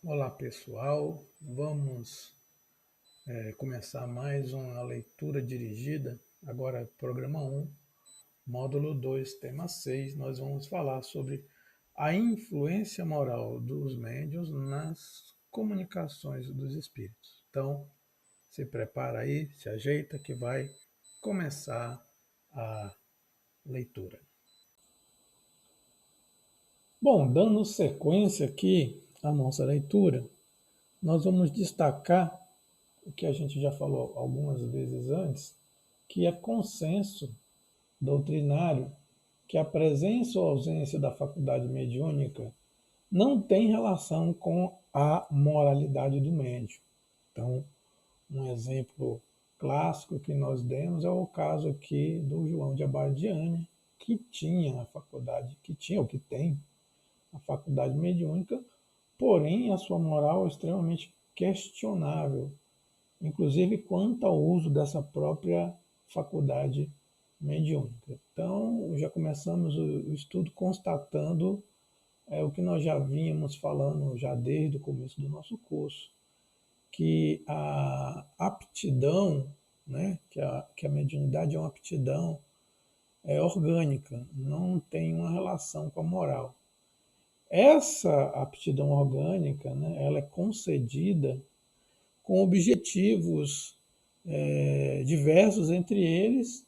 Olá pessoal, vamos começar mais uma leitura dirigida, agora programa 1, módulo 2, tema 6. Nós vamos falar sobre a influência moral dos médiuns nas comunicações dos espíritos. Então, se prepara aí, se ajeita que vai começar a leitura. Bom, dando sequência aqui à nossa leitura, nós vamos destacar o que a gente já falou algumas vezes antes, que é consenso doutrinário que a presença ou ausência da faculdade mediúnica não tem relação com a moralidade do médium. Então, um exemplo clássico que nós demos é o caso aqui do João de Abadiânia, que tinha a faculdade, que tinha ou que tem a faculdade mediúnica, porém a sua moral é extremamente questionável, inclusive quanto ao uso dessa própria faculdade mediúnica. Então, já começamos o estudo constatando o que nós já vínhamos falando já desde o começo do nosso curso, que a aptidão, né, que a mediunidade é uma aptidão orgânica, não tem uma relação com a moral. Essa aptidão orgânica, né, ela é concedida com objetivos diversos, entre eles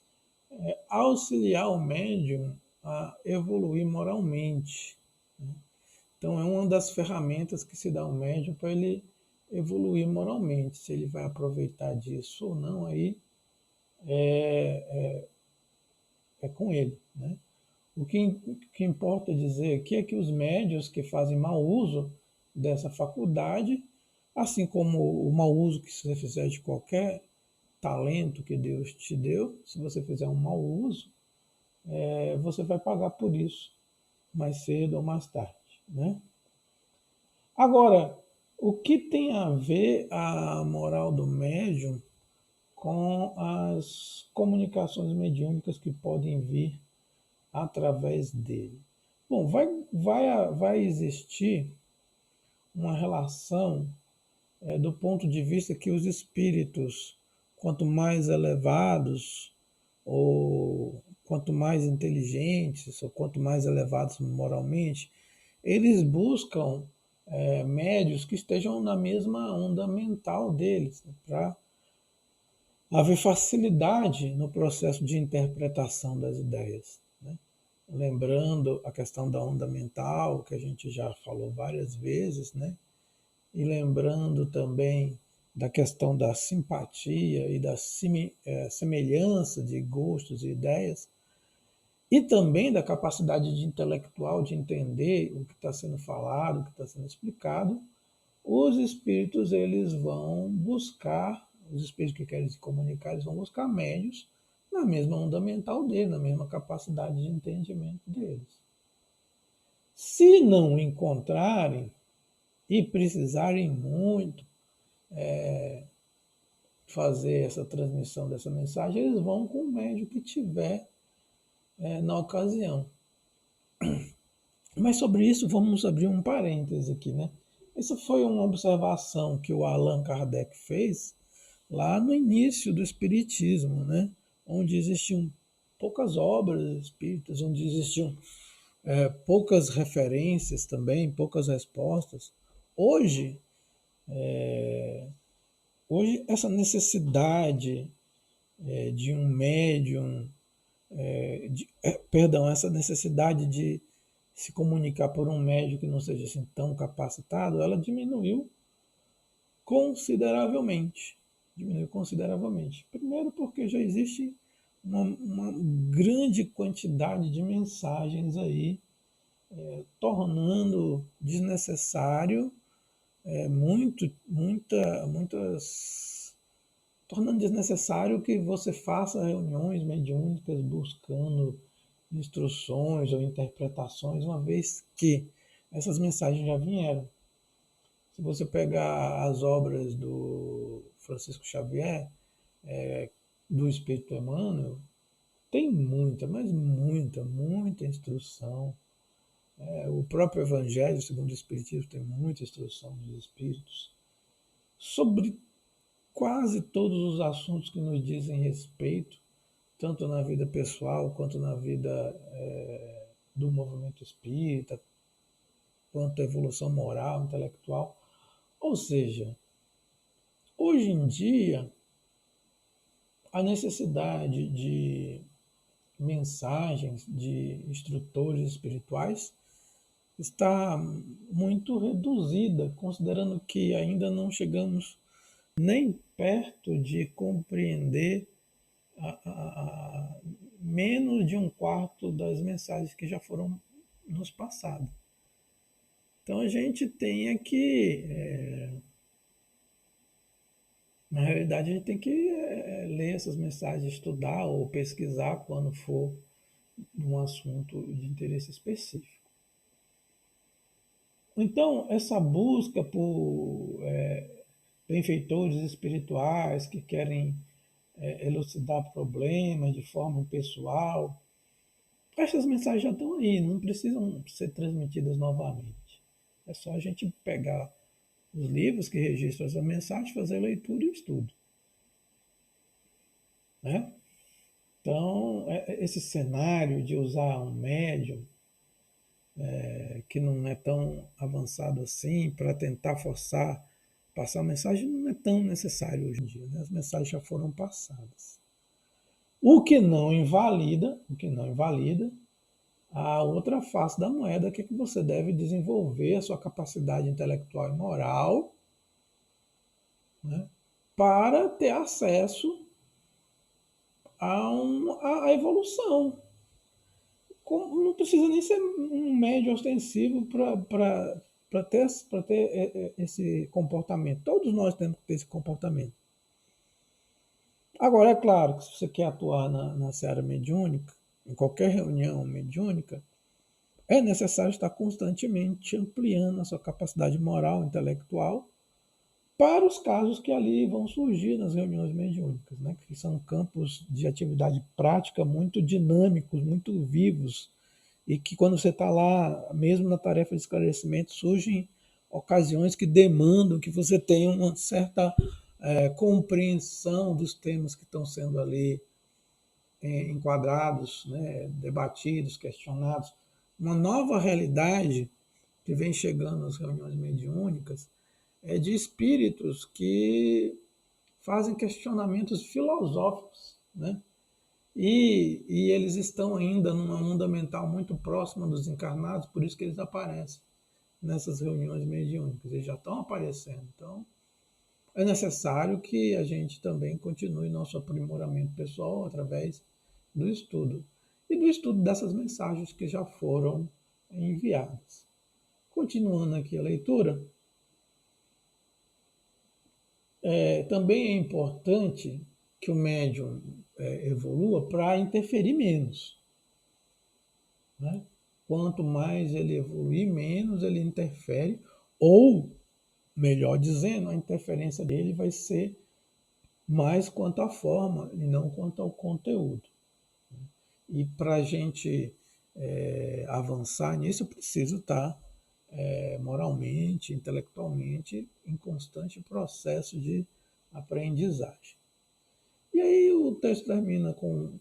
auxiliar o médium a evoluir moralmente. Então, é uma das ferramentas que se dá ao médium para ele evoluir moralmente. Se ele vai aproveitar disso ou não, aí é com ele. Né? O que importa dizer aqui é que os médiuns que fazem mau uso dessa faculdade, assim como o mau uso que você fizer de qualquer talento que Deus te deu, se você fizer um mau uso, você vai pagar por isso, mais cedo ou mais tarde. Né? Agora, o que tem a ver a moral do médium com as comunicações mediúnicas que podem vir através dele? Bom, vai existir uma relação do ponto de vista que os espíritos, quanto mais elevados, ou quanto mais inteligentes, ou quanto mais elevados moralmente, eles buscam médios que estejam na mesma onda mental deles, né, para haver facilidade no processo de interpretação das ideias. Né? Lembrando a questão da onda mental, que a gente já falou várias vezes, né? E lembrando também da questão da simpatia e da semelhança de gostos e ideias, e também da capacidade de intelectual de entender o que está sendo falado, o que está sendo explicado, os espíritos eles vão buscar, os espíritos que querem se comunicar, eles vão buscar médios na mesma onda mental deles, na mesma capacidade de entendimento deles. Se não encontrarem e precisarem muito fazer essa transmissão dessa mensagem, eles vão com o médium que tiver na ocasião. Mas sobre isso, vamos abrir um parêntese aqui, né? Isso foi uma observação que o Allan Kardec fez lá no início do Espiritismo, né? Onde existiam poucas obras espíritas, onde existiam poucas referências também, poucas respostas. Hoje, hoje essa necessidade de um médium, perdão, essa necessidade de se comunicar por um médium que não seja assim tão capacitado, ela diminuiu consideravelmente. Diminuiu consideravelmente. Primeiro porque já existe uma grande quantidade de mensagens aí, tornando desnecessário muitas, tornando desnecessário que você faça reuniões mediúnicas buscando instruções ou interpretações, uma vez que essas mensagens já vieram. Se você pegar as obras do Francisco Xavier, do Espírito Emmanuel, tem muita, mas muita instrução, O próprio Evangelho, segundo o Espiritismo, tem muita instrução dos Espíritos sobre quase todos os assuntos que nos dizem respeito, tanto na vida pessoal quanto na vida do movimento espírita, quanto a evolução moral, intelectual. Ou seja, hoje em dia, a necessidade de mensagens de instrutores espirituais está muito reduzida, considerando que ainda não chegamos nem perto de compreender menos de um quarto das mensagens que já foram nos passadas. Então a gente tem que, na realidade, a gente tem que ler essas mensagens, estudar ou pesquisar quando for um assunto de interesse específico. Então, essa busca por benfeitores espirituais que querem elucidar problemas de forma pessoal, essas mensagens já estão aí, não precisam ser transmitidas novamente. É só a gente pegar os livros que registram essa mensagem, fazer a leitura e o estudo. Né? Então, esse cenário de usar um médium que não é tão avançado assim para tentar forçar, passar a mensagem, não é tão necessário hoje em dia. Né? As mensagens já foram passadas. O que não invalida a outra face da moeda, que é que você deve desenvolver a sua capacidade intelectual e moral, né, para ter acesso à evolução. Não precisa nem ser um médio ostensivo para ter esse comportamento. Todos nós temos que ter esse comportamento. Agora, é claro que se você quer atuar na seara mediúnica, em qualquer reunião mediúnica, é necessário estar constantemente ampliando a sua capacidade moral, intelectual, para os casos que ali vão surgir nas reuniões mediúnicas, né? Que são campos de atividade prática muito dinâmicos, muito vivos, e que quando você está lá, mesmo na tarefa de esclarecimento, surgem ocasiões que demandam que você tenha uma certa compreensão dos temas que estão sendo ali enquadrados, né, debatidos, questionados. Uma nova realidade que vem chegando nas reuniões mediúnicas é de espíritos que fazem questionamentos filosóficos, né? E eles estão ainda numa onda mental muito próxima dos encarnados, por isso que eles aparecem nessas reuniões mediúnicas, eles já estão aparecendo. Então, é necessário que a gente também continue nosso aprimoramento pessoal através do estudo e do estudo dessas mensagens que já foram enviadas. Continuando aqui a leitura, também é importante que o médium evolua para interferir menos. Né? Quanto mais ele evoluir, menos ele interfere, ou, melhor dizendo, a interferência dele vai ser mais quanto à forma e não quanto ao conteúdo. E para a gente avançar nisso, eu preciso estar moralmente, intelectualmente, em constante processo de aprendizagem. E aí o texto termina com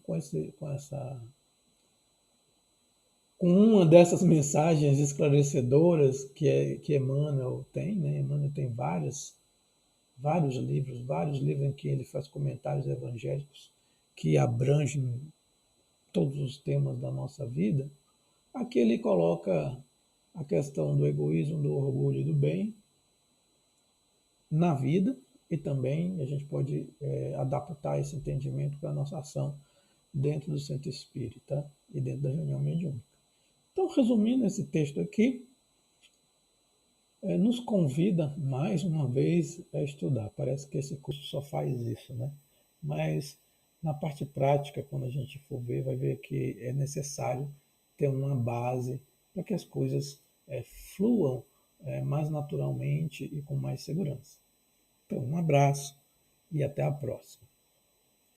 uma dessas mensagens esclarecedoras que Emmanuel tem. Né? Emmanuel tem vários livros em que ele faz comentários evangélicos que abrangem todos os temas da nossa vida. Aqui ele coloca a questão do egoísmo, do orgulho e do bem na vida, e também a gente pode adaptar esse entendimento para a nossa ação dentro do centro espírita e dentro da reunião mediúnica. Então, resumindo esse texto aqui, nos convida mais uma vez a estudar. Parece que esse curso só faz isso, né? Mas na parte prática, quando a gente for ver, vai ver que é necessário ter uma base para que as coisas fluam mais naturalmente e com mais segurança. Então, um abraço e até a próxima.